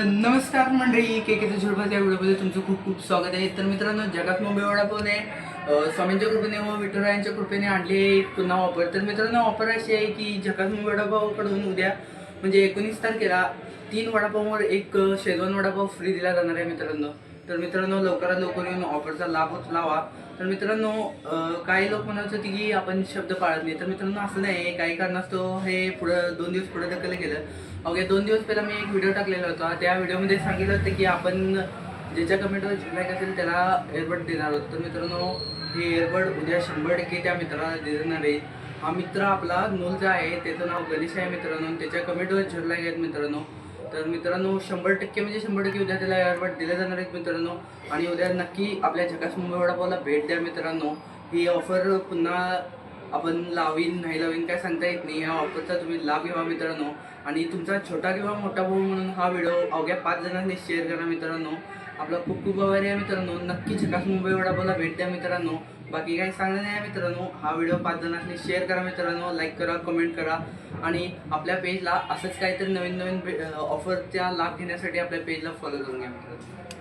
नमस्कार मंडळी, के झुडपाच्या या व्हिडिओमध्ये तुमचं खूप खूप स्वागत आहे. तर मित्रांनो, जगात मुंबई वडापावने स्वामींच्या कृपेने व विठुरायांच्या कृपेने आणले पुन्हा ऑफर. तर मित्रांनो, ऑफर अशी आहे की जगात मुंबई वडापावकडून उद्या म्हणजे 19 तारखेला 3 वडापाववर एक शेजवान वडापाव फ्री दिला जाणार आहे मित्रांनो. तर मित्रांनो, लवकरात लवकर येऊन ऑफरचा लाभ लावा. तर मित्रांनो, काही लोक म्हणत होते की आपण शब्द पाळत नाही. तर मित्रांनो, असं नाही. काही कारणास्तव हे पुढं 2 दिवस पुढे ढकललं गेलं. अवघ्या 2 दिवस पहिला मी एक व्हिडिओ टाकलेला होता. त्या व्हिडिओमध्ये सांगितलं होतं की आपण ज्याच्या कमेंटवर झिलाईक असेल त्याला एअरबड देणार आहोत. तर मित्रांनो, हे एअरबड उद्या 100% त्या मित्राला देणार आहे. हा मित्र आपला नूलचा आहे, त्याचं नाव गणेश आहे मित्रांनो. त्याच्या कमेंटवर झिलाईक आहेत मित्रांनो. तर मित्रांनो, 100% म्हणजे 100% उद्या त्याला एअरबड दिले जाणार आहेत मित्रांनो. आणि उद्या नक्की आपल्या झकास मुंबई वडापावला भेट द्या मित्रांनो. ही ऑफर पुन्हा आपण लावीन नाही लावीन काय सांगता येत नाही. या ऑफरचा तुम्ही लाभ घ्यावा मित्रांनो. आणि तुमचा छोटा किंवा मोठा भाऊ म्हणून हा व्हिडिओ अवघ्या 5 जणांनी शेअर करा मित्रांनो. आपला खूप खूप आभारी आहे मित्रांनो. नक्की झकास मुंबई वडापावला भेट द्या मित्रांनो. बाकी काही सांगणं नाही आहे मित्रांनो. हा व्हिडिओ 5 जणांनी शेअर करा मित्रांनो, लाईक करा, कमेंट करा. आणि आपल्या पेजला असंच काहीतरी नवीन नवीन ऑफरचा लाभ घेण्यासाठी आपल्या पेजला फॉलो करून घ्या मित्रांनो.